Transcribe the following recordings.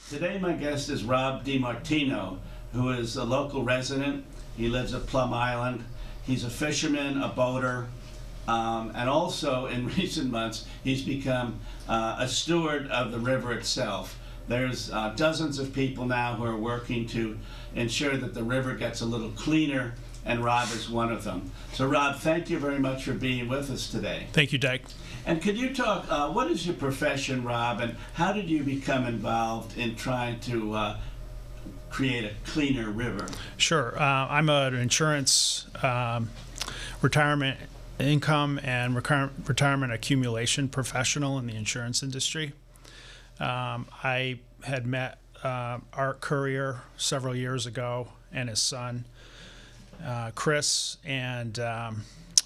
Today my guest is Rob DiMartino, who is a local resident. He lives at Plum Island. He's a fisherman, a boater, and also in recent months he's become a steward of the river itself. There's dozens of people now who are working to ensure that the river gets a little cleaner, and Rob is one of them. So Rob, thank you very much for being with us today. Thank you, Dyke. And could you talk, what is your profession, Rob, and how did you become involved in trying to create a cleaner river? Sure. I'm an insurance retirement income and retirement accumulation professional in the insurance industry. I had met Art Courier several years ago and his son, Chris, and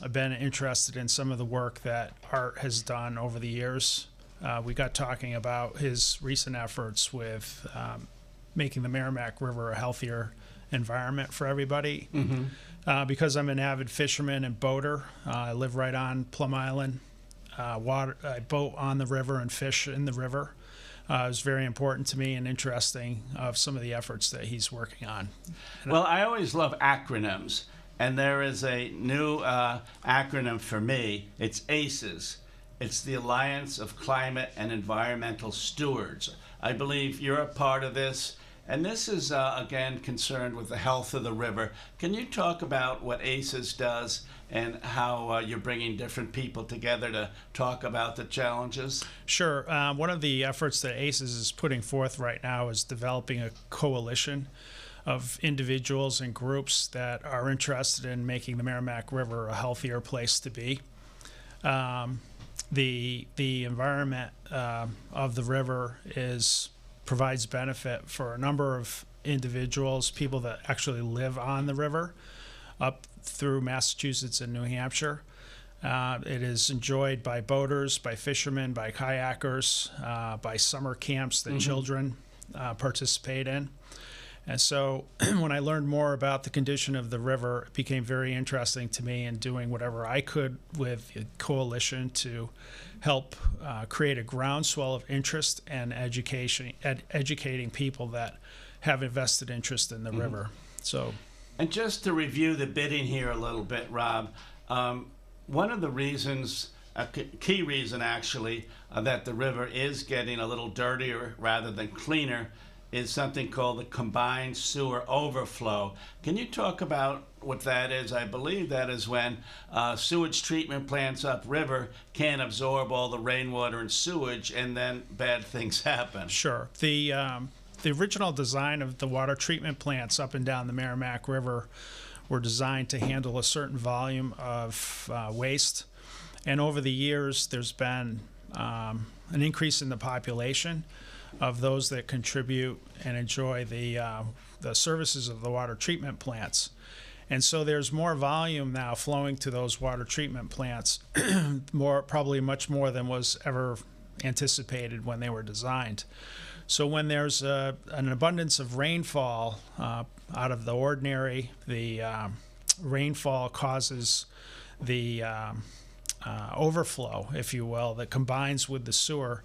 I've been interested in some of the work that Art has done over the years. We got talking about his recent efforts with making the Merrimack River a healthier environment for everybody. Mm-hmm. Because I'm an avid fisherman and boater, I live right on Plum Island. I boat on the river and fish in the river. It was very important to me and interesting of some of the efforts that he's working on. Well, I always love acronyms, and there is a new acronym for me. It's ACES. It's the Alliance of Climate and Environmental Stewards. I believe you're a part of this, and this is, again, concerned with the health of the river. Can you talk about what ACES does and how you're bringing different people together to talk about the challenges? Sure. One of the efforts that ACES is putting forth right now is developing a coalition of individuals and groups that are interested in making the Merrimack River a healthier place to be. The environment of the river provides benefit for a number of individuals, people that actually live on the river, up through Massachusetts and New Hampshire. It is enjoyed by boaters, by fishermen, by kayakers, by summer camps that children participate in. And so when I learned more about the condition of the river, it became very interesting to me in doing whatever I could with a coalition to help create a groundswell of interest and educating people that have a vested interest in the river. So, and just to review the bidding here a little bit, Rob, one of the reasons, a key reason actually, that the river is getting a little dirtier rather than cleaner is something called the combined sewer overflow. Can you talk about what that is? I believe that is when sewage treatment plants upriver can't absorb all the rainwater and sewage, and then bad things happen. Sure. The original design of the water treatment plants up and down the Merrimack River were designed to handle a certain volume of waste. And over the years, there's been an increase in the population of those that contribute and enjoy the services of the water treatment plants. And so there's more volume now flowing to those water treatment plants, probably much more than was ever anticipated when they were designed. So when there's an abundance of rainfall out of the ordinary, the rainfall causes the overflow, if you will, that combines with the sewer,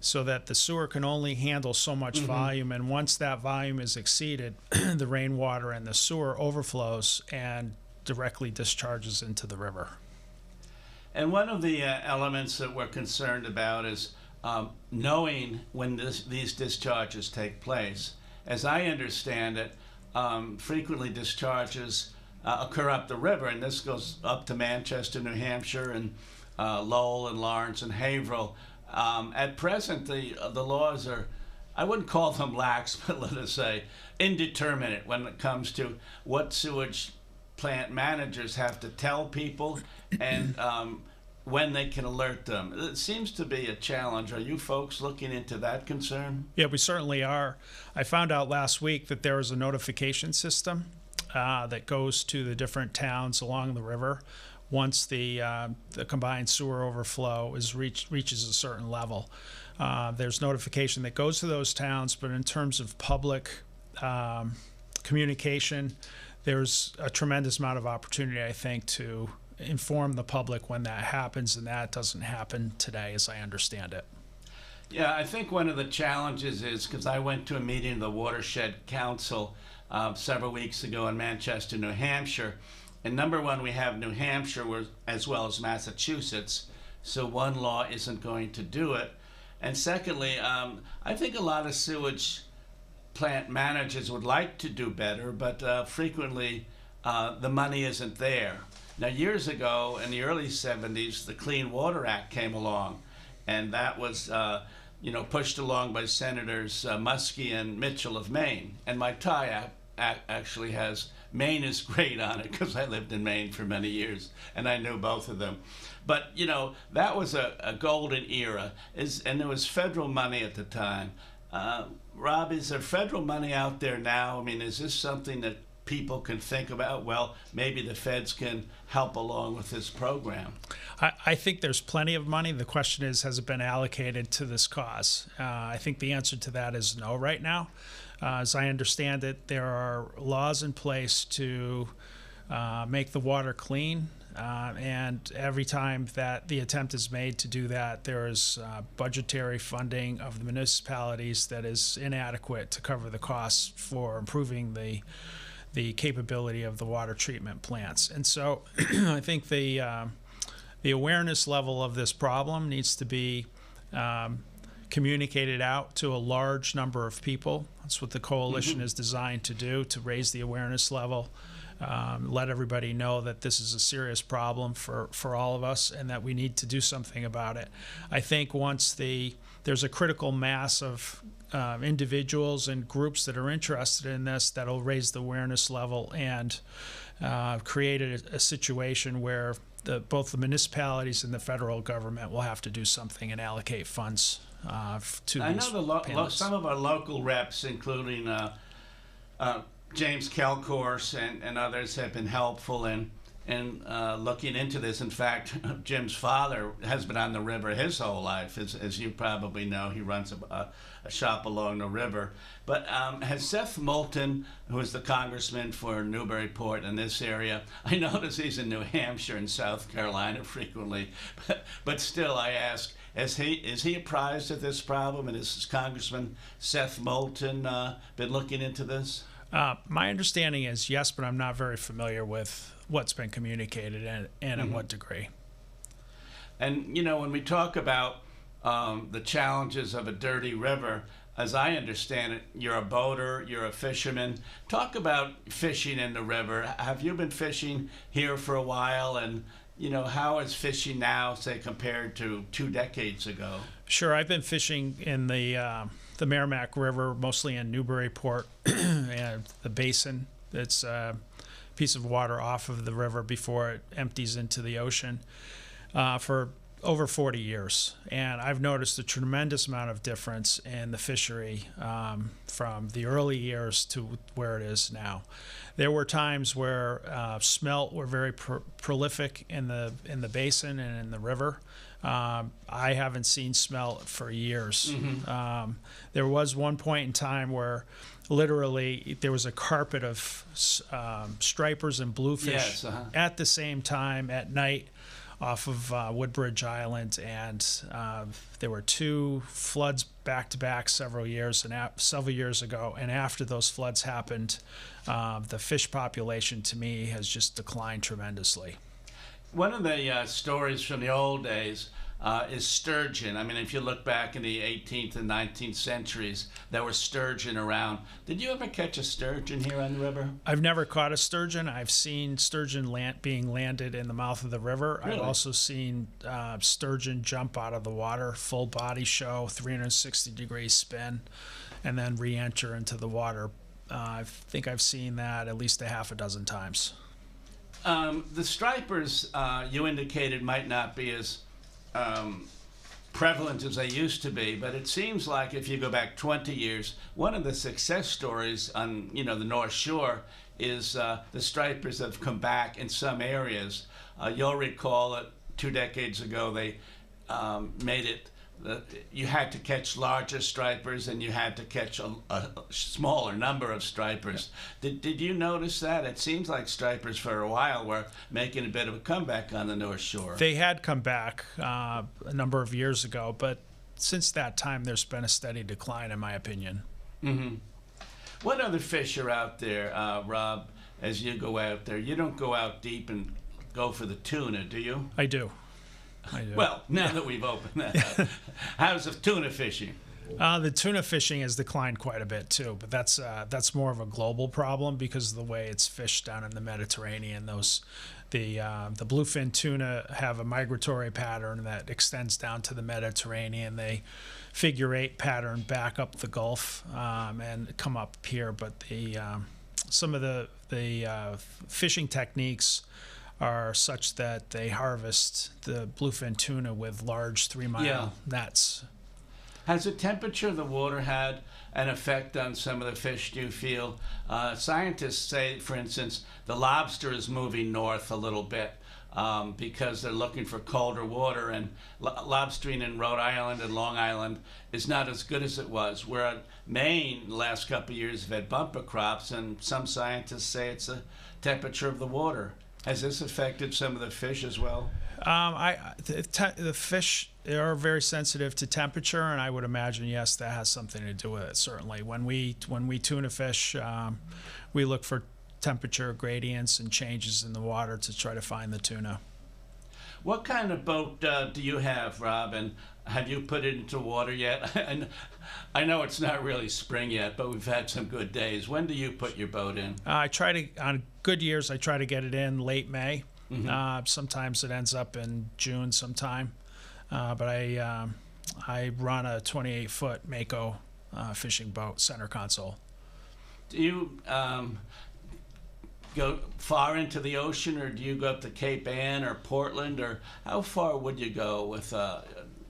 so that the sewer can only handle so much volume, and once that volume is exceeded, the rainwater and the sewer overflows and directly discharges into the river. And one of the elements that we're concerned about is knowing when these discharges take place. As I understand it, frequently discharges occur up the river, and this goes up to Manchester, New Hampshire, and Lowell and Lawrence and Haverhill. At present, the laws are, I wouldn't call them lax, but let us say indeterminate when it comes to what sewage plant managers have to tell people and when they can alert them. It seems to be a challenge. Are you folks looking into that concern? Yeah, we certainly are. I found out last week that there is a notification system that goes to the different towns along the river once the combined sewer overflow reaches a certain level. There's notification that goes to those towns, but in terms of public communication, there's a tremendous amount of opportunity, I think, to inform the public when that happens, and that doesn't happen today, as I understand it. Yeah, I think one of the challenges is because I went to a meeting of the Watershed Council several weeks ago in Manchester, New Hampshire. And number one, we have New Hampshire as well as Massachusetts, so one law isn't going to do it. And secondly, I think a lot of sewage plant managers would like to do better, but frequently the money isn't there. Now, years ago, in the early 70s, the Clean Water Act came along, and that was pushed along by Senators Muskie and Mitchell of Maine. And my tie actually has Maine is great on it because I lived in Maine for many years, and I knew both of them. But, that was a golden era, and there was federal money at the time. Rob, is there federal money out there now? I mean, is this something that people can think about? Well, maybe the feds can help along with this program. I think there's plenty of money. The question is, has it been allocated to this cause? I think the answer to that is no right now. As I understand it, there are laws in place to make the water clean. And every time that the attempt is made to do that, there is budgetary funding of the municipalities that is inadequate to cover the costs for improving the capability of the water treatment plants. And so I think the awareness level of this problem needs to be communicated out to a large number of people. That's what the coalition is designed to do, to raise the awareness level, let everybody know that this is a serious problem for all of us and that we need to do something about it. I think once there's a critical mass of individuals and groups that are interested in this, that'll raise the awareness level and create a situation where both the municipalities and the federal government will have to do something and allocate funds to I these know some of our local reps, including James Kelcourse and others, have been helpful in looking into this. In fact, Jim's father has been on the river his whole life. As you probably know, he runs a shop along the river. But has Seth Moulton, who is the congressman for Newburyport in this area, I notice he's in New Hampshire and South Carolina frequently, but still I ask, is he apprised of this problem, and has Congressman Seth Moulton been looking into this? My understanding is yes, but I'm not very familiar with what's been communicated and in what degree. And, when we talk about the challenges of a dirty river, as I understand it, you're a boater, you're a fisherman. Talk about fishing in the river. Have you been fishing here for a while? And, how is fishing now, say, compared to 2 decades ago? Sure. I've been fishing in the Merrimack River, mostly in Newburyport and the basin. It's a piece of water off of the river before it empties into the ocean for over 40 years. And I've noticed a tremendous amount of difference in the fishery from the early years to where it is now. There were times where smelt were very prolific in the basin and in the river. I haven't seen smelt for years. There was one point in time where literally there was a carpet of stripers and bluefish at the same time at night off of Woodbridge Island, and there were 2 floods back to back several years ago. And after those floods happened, the fish population to me has just declined tremendously. One of the stories from the old days is sturgeon. I mean, if you look back in the 18th and 19th centuries, there were sturgeon around. Did you ever catch a sturgeon here on the river? I've never caught a sturgeon. I've seen sturgeon being landed in the mouth of the river. Really? I've also seen sturgeon jump out of the water, full body show, 360-degree spin, and then re-enter into the water. I think I've seen that at least a half a dozen times. The stripers you indicated might not be as prevalent as they used to be, but it seems like if you go back 20 years, one of the success stories on the North Shore is the stripers have come back in some areas. You'll recall that 2 decades ago they made it you had to catch larger stripers and you had to catch a smaller number of stripers. Did you notice that? It seems like stripers for a while were making a bit of a comeback on the North Shore. They had come back a number of years ago, but since that time, there's been a steady decline, in my opinion. Hmm. What other fish are out there, Rob, as you go out there? You don't go out deep and go for the tuna, do you? I do. I do. Well, now that we've opened that up, how's the tuna fishing? The tuna fishing has declined quite a bit too, but that's more of a global problem because of the way it's fished down in the Mediterranean. The bluefin tuna have a migratory pattern that extends down to the Mediterranean. They figure eight pattern back up the Gulf and come up here, but some of the fishing techniques are such that they harvest the bluefin tuna with large 3-mile nets. Has the temperature of the water had an effect on some of the fish, do you feel? Scientists say, for instance, the lobster is moving north a little bit because they're looking for colder water, and lobstering in Rhode Island and Long Island is not as good as it was. Where Maine, the last couple of years, have had bumper crops, and some scientists say it's the temperature of the water. Has this affected some of the fish as well? The fish are very sensitive to temperature, and I would imagine, yes, that has something to do with it. Certainly, when we tuna fish, we look for temperature gradients and changes in the water to try to find the tuna. What kind of boat do you have, Rob? And have you put it into water yet? And I know it's not really spring yet, but we've had some good days. When do you put your boat in? I try to, on good years, I try to get it in late May. Mm-hmm. Sometimes it ends up in June sometime. But I run a 28-foot Mako fishing boat, center console. Do you go far into the ocean, or do you go up to Cape Ann or Portland, or how far would you go with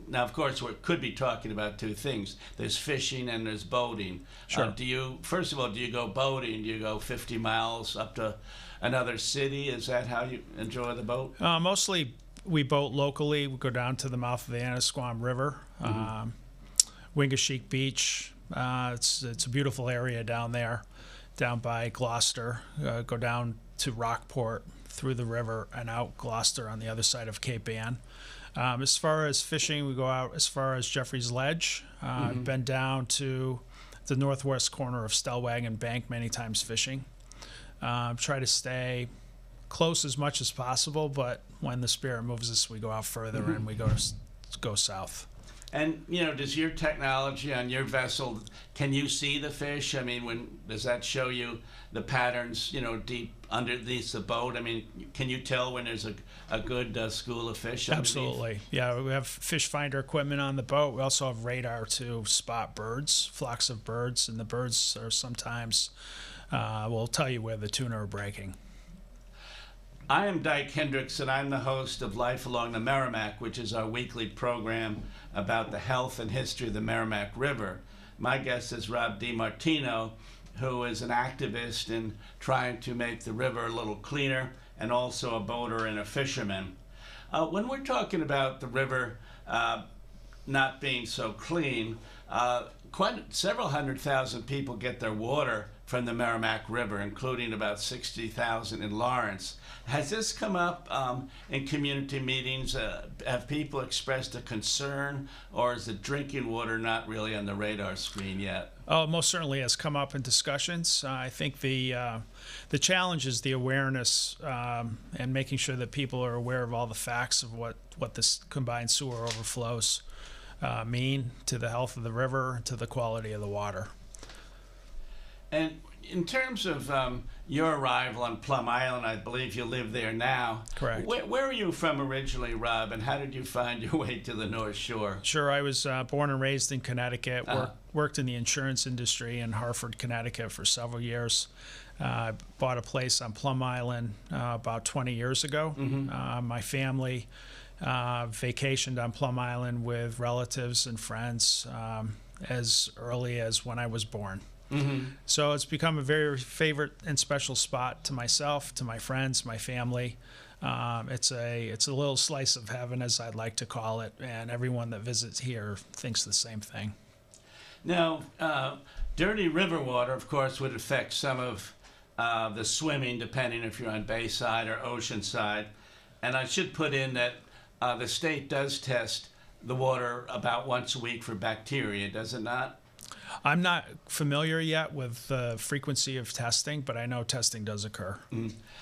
now, of course, we could be talking about two things. There's fishing and there's boating. Sure. First of all, do you go boating? Do you go 50 miles up to another city? Is that how you enjoy the boat? Mostly we boat locally. We go down to the mouth of the Annisquam River, Wingashiek Beach. It's a beautiful area down there, down by Gloucester. Go down to Rockport through the river and out Gloucester on the other side of Cape Ann. As far as fishing, we go out as far as Jeffrey's Ledge. I've been down to the northwest corner of Stellwagen Bank many times fishing. Try to stay close as much as possible, but when the spirit moves us, we go out further and we go south. And, does your technology on your vessel, can you see the fish? I mean, does that show you the patterns, deep underneath the boat? I mean, can you tell when there's a good school of fish underneath? Absolutely. Yeah, we have fish finder equipment on the boat. We also have radar to spot birds, flocks of birds, and the birds are sometimes will tell you where the tuna are breaking. I am Dyke Hendrickson. I'm the host of Life Along the Merrimack, which is our weekly program about the health and history of the Merrimack River. My guest is Rob DiMartino, who is an activist in trying to make the river a little cleaner, and also a boater and a fisherman. When we're talking about the river not being so clean, several 100,000 people get their water from the Merrimack River, including about 60,000 in Lawrence. Has this come up in community meetings? Have people expressed a concern, or is the drinking water not really on the radar screen yet? Oh, most certainly has come up in discussions. I think the challenge is the awareness and making sure that people are aware of all the facts of what this combined sewer overflows mean to the health of the river, to the quality of the water. And in terms of your arrival on Plum Island, I believe you live there now. Correct. Where are you from originally, Rob, and how did you find your way to the North Shore? Sure, I was born and raised in Connecticut, worked in the insurance industry in Hartford, Connecticut for several years. Bought a place on Plum Island about 20 years ago. My family vacationed on Plum Island with relatives and friends as early as when I was born. So it's become a very favorite and special spot to myself, to my friends, my family. It's a little slice of heaven, as I'd like to call it, and everyone that visits here thinks the same thing. Now, dirty river water, of course, would affect some of the swimming, depending if you're on Bayside or Oceanside. And I should put in that the state does test the water about once a week for bacteria, does it not? I'm not familiar yet with the frequency of testing, but I know testing does occur.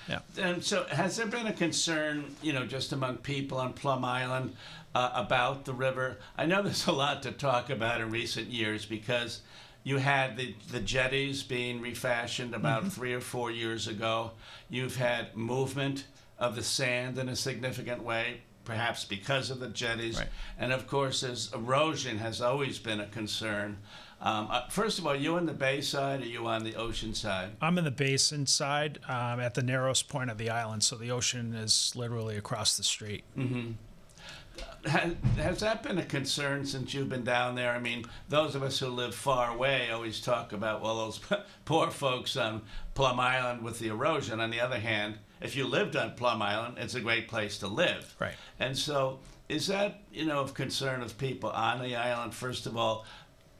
Yeah. And so has there been a concern, just among people on Plum Island about the river? I know there's a lot to talk about in recent years because you had the jetties being refashioned about 3 or 4 years ago. You've had movement of the sand in a significant way, perhaps because of the jetties. Right. And of course, erosion has always been a concern. First of all, are you on the bay side or are you on the ocean side? I'm in the basin side at the narrowest point of the island, so the ocean is literally across the street. Has that been a concern since you've been down there? I mean, those of us who live far away always talk about, well, those poor folks on Plum Island with the erosion. On the other hand, if you lived on Plum Island, it's a great place to live. Right. And so is that, of concern of people on the island, first of all,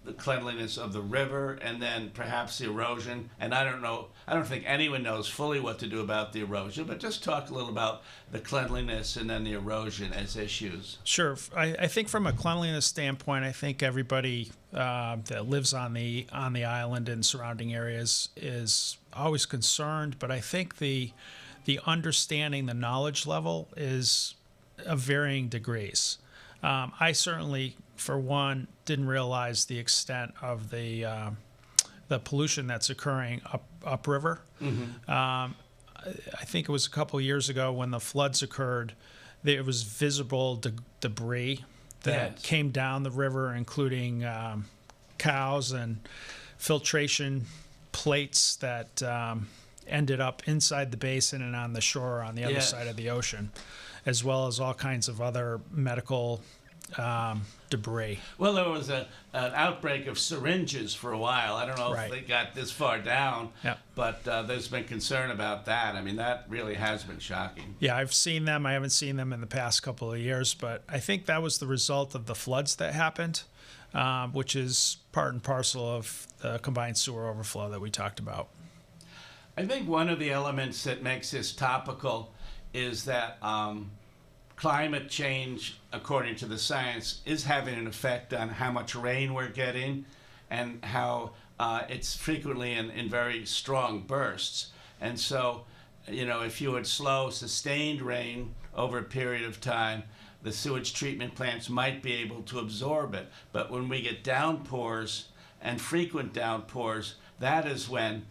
the cleanliness of the river and then perhaps the erosion? And I don't think anyone knows fully what to do about the erosion, but just talk a little about the cleanliness and then the erosion as issues. Sure. I think from a cleanliness standpoint, I think everybody that lives on the island and surrounding areas is always concerned, but I think the understanding, the knowledge level is of varying degrees. I certainly, for one, didn't realize the extent of the pollution that's occurring upriver. I think it was a couple of years ago when the floods occurred, there was visible debris that came down the river, including cows and filtration plates that ended up inside the basin and on the shore on the other side of the ocean, as well as all kinds of other medical debris. Well, there was an outbreak of syringes for a while. I don't know if they got this far down, but there's been concern about that. I mean, that really has been shocking. Yeah, I've seen them. I haven't seen them in the past couple of years, but I think that was the result of the floods that happened, which is part and parcel of the combined sewer overflow that we talked about. I think one of the elements that makes this topical is that climate change, according to the science, is having an effect on how much rain we're getting and how it's frequently in very strong bursts. And so, if you had slow, sustained rain over a period of time, the sewage treatment plants might be able to absorb it. But when we get downpours and frequent downpours, that is when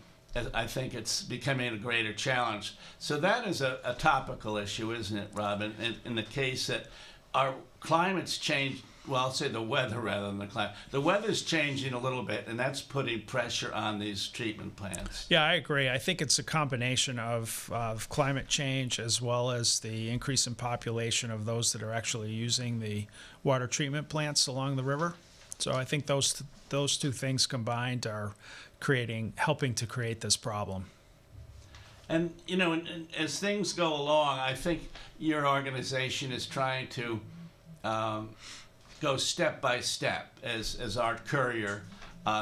I think it's becoming a greater challenge. So that is a topical issue, isn't it, Robin? In the case that our climate's changed, well, I'll say the weather rather than the climate. The weather's changing a little bit, and that's putting pressure on these treatment plants. Yeah, I agree. I think it's a combination of climate change as well as the increase in population of those that are actually using the water treatment plants along the river. So I think those two things combined are helping to create this problem. And as things go along, I think your organization is trying to go step by step, as Art Currier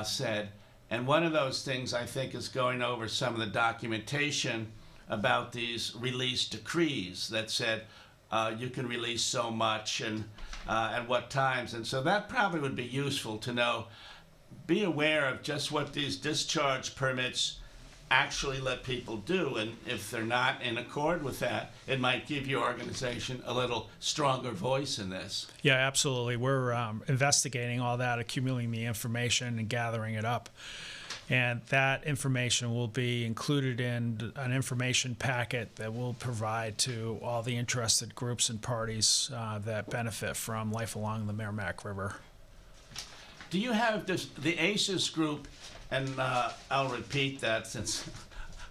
said. And one of those things, I think, is going over some of the documentation about these release decrees that said you can release so much and at what times. And so that probably would be useful to know. Be aware of just what these discharge permits actually let people do, and if they're not in accord with that, it might give your organization a little stronger voice in this. Yeah, absolutely. We're investigating all that, accumulating the information and gathering it up, and that information will be included in an information packet that we'll provide to all the interested groups and parties that benefit from life along the Merrimack River. Do you have the ACES group, and I'll repeat that since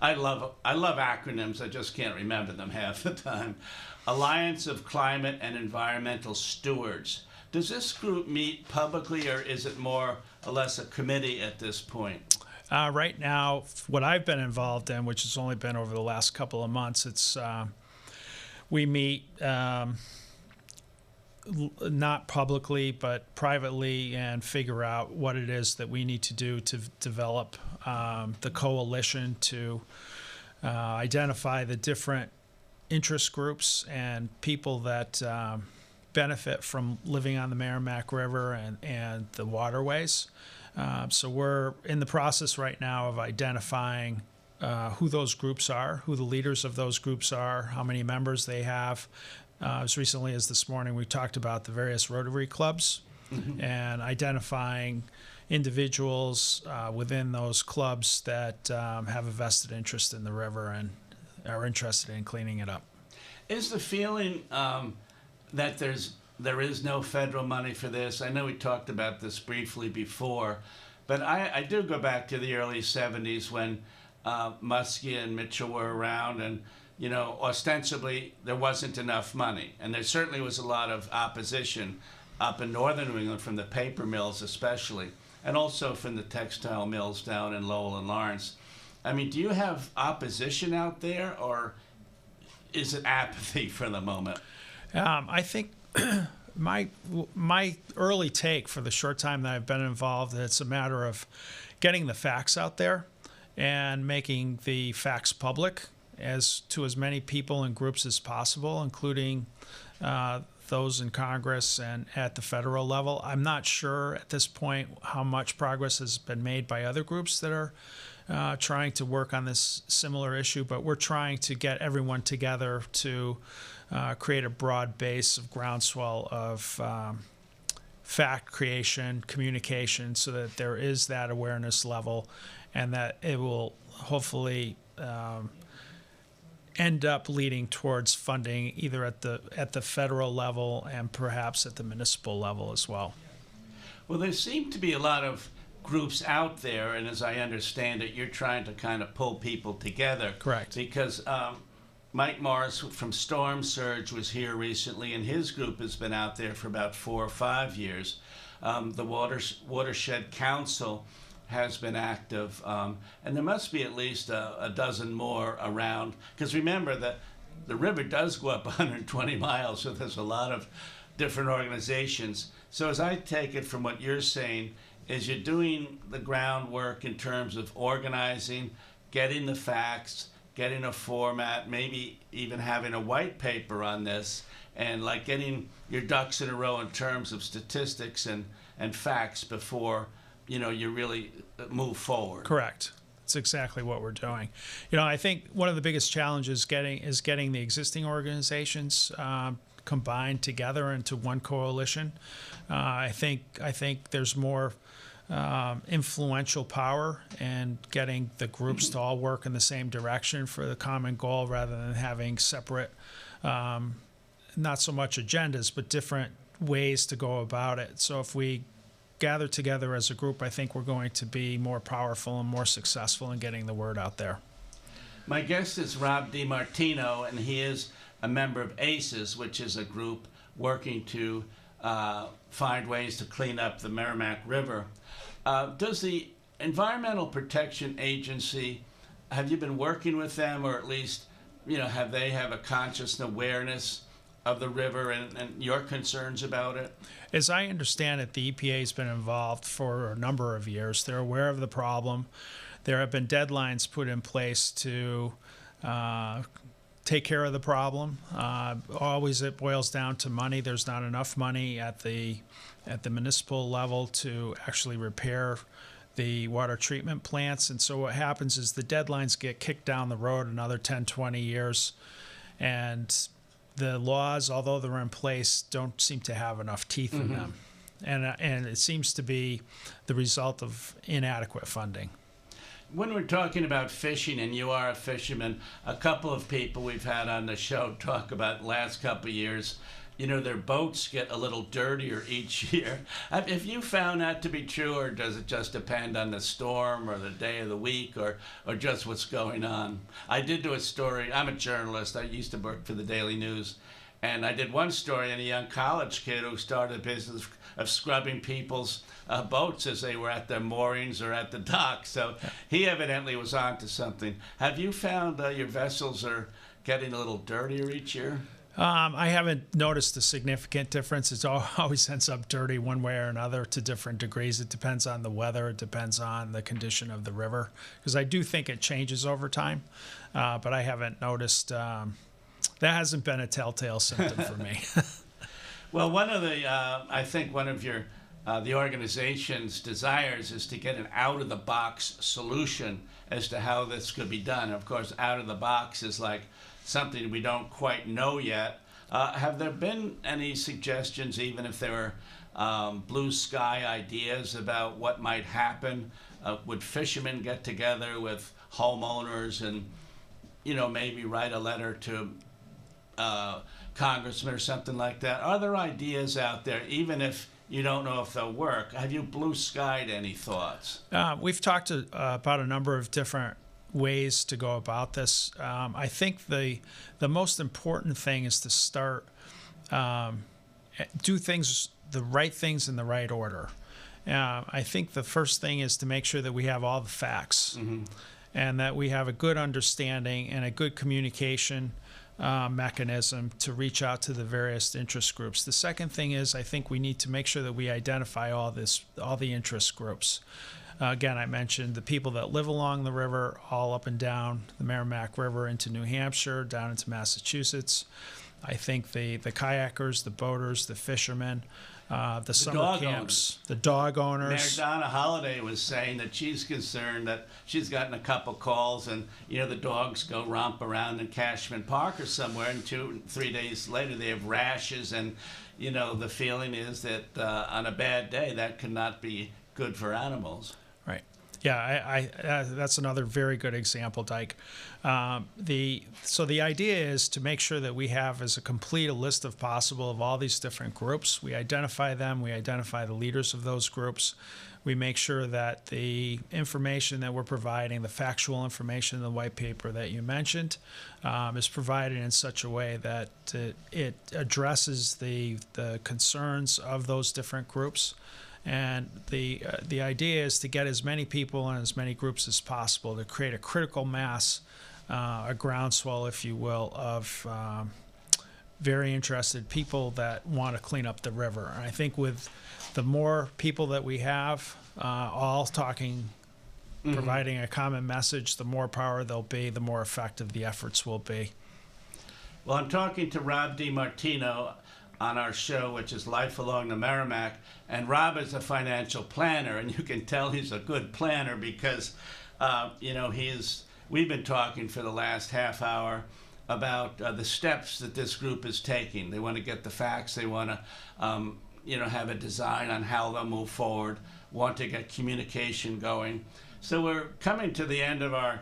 I love acronyms, I just can't remember them half the time. Alliance of Climate and Environmental Stewards. Does this group meet publicly, or is it more or less a committee at this point? Right now, what I've been involved in, which has only been over the last couple of months, it's we meet not publicly but privately and figure out what it is that we need to do to develop the coalition to identify the different interest groups and people that benefit from living on the Merrimack River and the waterways. So we're in the process right now of identifying who those groups are, who the leaders of those groups are, how many members they have. As recently as this morning, we talked about the various Rotary clubs and identifying individuals within those clubs that have a vested interest in the river and are interested in cleaning it up. Is the feeling that there is no federal money for this? I know we talked about this briefly before, but I do go back to the early 70s when Muskie and Mitchell were around, and ostensibly there wasn't enough money, and there certainly was a lot of opposition up in northern New England from the paper mills especially, and also from the textile mills down in Lowell and Lawrence. I mean, do you have opposition out there, or is it apathy for the moment? I think my early take for the short time that I've been involved, it's a matter of getting the facts out there and making the facts public to as many people and groups as possible, including those in Congress and at the federal level. I'm not sure at this point how much progress has been made by other groups that are trying to work on this similar issue, but we're trying to get everyone together to create a broad base of groundswell of fact creation, communication, so that there is that awareness level and that it will hopefully end up leading towards funding either at the federal level and perhaps at the municipal level as well. Well, there seem to be a lot of groups out there, and as I understand it, you're trying to kind of pull people together. Correct. Because Mike Morris from Storm Surge was here recently, and his group has been out there for about 4 or 5 years. The Watershed Council has been active, and there must be at least a dozen more around, because remember that the river does go up 120 miles, so there's a lot of different organizations. So as I take it from what you're saying, is you're doing the groundwork in terms of organizing, getting the facts, getting a format, maybe even having a white paper on this, and like getting your ducks in a row in terms of statistics and facts before you really move forward. Correct. That's exactly what we're doing. I think one of the biggest challenges is getting the existing organizations combined together into one coalition. I think there's more influential power in getting the groups to all work in the same direction for the common goal, rather than having separate, not so much agendas, but different ways to go about it. So if we gather together as a group, I think we're going to be more powerful and more successful in getting the word out there. My guest is Rob DiMartino, and he is a member of ACES, which is a group working to find ways to clean up the Merrimack River. Does the Environmental Protection Agency, have you been working with them, or at least, have they have a conscious awareness of the river and your concerns about it? As I understand it, the EPA has been involved for a number of years. They're aware of the problem. There have been deadlines put in place to take care of the problem. Always it boils down to money. There's not enough money at the municipal level to actually repair the water treatment plants. And so what happens is the deadlines get kicked down the road another 10, 20 years. And the laws, although they're in place, don't seem to have enough teeth in them. And it seems to be the result of inadequate funding. When we're talking about fishing, and you are a fisherman, a couple of people we've had on the show talk about the last couple of years, their boats get a little dirtier each year. Have you found that to be true, or does it just depend on the storm or the day of the week, or just what's going on? I did do a story. I'm a journalist. I used to work for the Daily News. And I did one story on a young college kid who started a business of scrubbing people's boats as they were at their moorings or at the dock. So he evidently was onto something. Have you found your vessels are getting a little dirtier each year? I haven't noticed a significant difference. It always ends up dirty one way or another to different degrees. It depends on the weather. It depends on the condition of the river. Because I do think it changes over time, but I haven't noticed. That hasn't been a telltale symptom for me. Well, one of the, I think one of your, the organization's desires is to get an out-of-the-box solution as to how this could be done. Of course, out-of-the-box is like something we don't quite know yet. Have there been any suggestions, even if there were blue sky ideas about what might happen? Would fishermen get together with homeowners and, maybe write a letter to congressman or something like that? Are there ideas out there, even if you don't know if they'll work? Have you blue skied any thoughts? We've talked about a number of different ways to go about this. I think the most important thing is to start do the right things in the right order. I think the first thing is to make sure that we have all the facts, and that we have a good understanding and a good communication mechanism to reach out to the various interest groups. The second thing is, I think we need to make sure that we identify all the interest groups. Again, I mentioned the people that live along the river, all up and down the Merrimack River into New Hampshire, down into Massachusetts. I think the kayakers, the boaters, the fishermen, the summer camps, the dog owners. Mayor Donna Holliday was saying that she's concerned that she's gotten a couple calls, and the dogs go romp around in Cashman Park or somewhere, and 2-3 days later they have rashes, and the feeling is that on a bad day that could not be good for animals. Right. Yeah, that's another very good example, Dyke. So the idea is to make sure that we have as complete a list as possible of all these different groups. We identify them. We identify the leaders of those groups. We make sure that the information that we're providing, the factual information in the white paper that you mentioned, is provided in such a way that it addresses the concerns of those different groups. And the idea is to get as many people and as many groups as possible to create a critical mass, a groundswell, if you will, of very interested people that want to clean up the river. And I think with the more people that we have, all talking, providing a common message, the more power there'll be, the more effective the efforts will be. Well, I'm talking to Rob DiMartino on our show, which is Life Along the Merrimack. And Rob is a financial planner, and you can tell he's a good planner because, we've been talking for the last half hour about the steps that this group is taking. They want to get the facts. They want to, have a design on how they'll move forward, want to get communication going. So we're coming to the end of our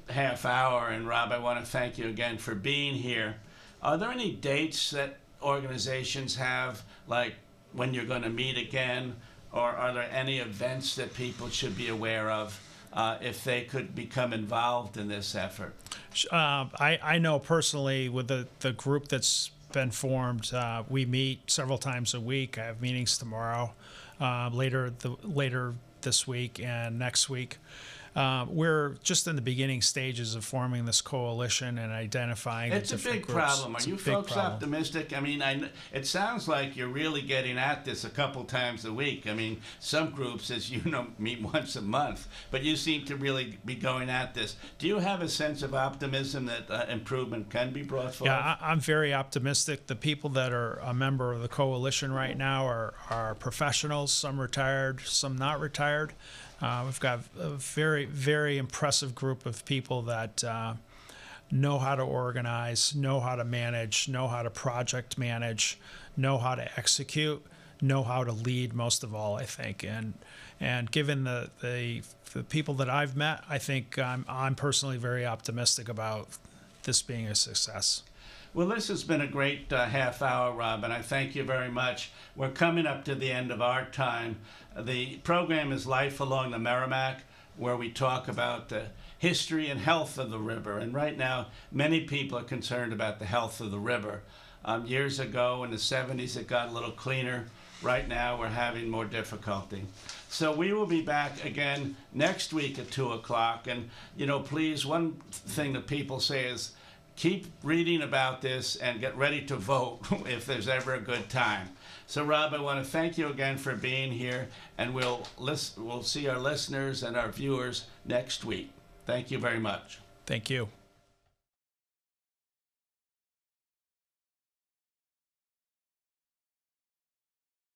half hour, and Rob, I want to thank you again for being here. Are there any dates that organizations have, like when you're going to meet again, or are there any events that people should be aware of if they could become involved in this effort? I know personally with the group that's been formed, we meet several times a week. I have meetings tomorrow, later this week and next week. We're just in the beginning stages of forming this coalition and identifying the different groups. It's a big problem. Are you folks optimistic? I mean, it sounds like you're really getting at this a couple times a week. I mean, some groups, as you know, meet once a month, but you seem to really be going at this. Do you have a sense of optimism that improvement can be brought forward? Yeah, I'm very optimistic. The people that are a member of the coalition right now are professionals, some retired, some not retired. We've got a very, very impressive group of people that know how to organize, know how to manage, know how to project manage, know how to execute, know how to lead most of all, I think. And given the people that I've met, I think I'm personally very optimistic about this being a success. Well, this has been a great half hour, Rob, and I thank you very much. We're coming up to the end of our time. The program is Life Along the Merrimack, where we talk about the history and health of the river. And right now, many people are concerned about the health of the river. Years ago, in the 70s, it got a little cleaner. Right now, we're having more difficulty. So we will be back again next week at 2 o'clock. And, please, one thing that people say is, keep reading about this and get ready to vote if there's ever a good time. So, Rob, I want to thank you again for being here, and we'll see our listeners and our viewers next week. Thank you very much. Thank you.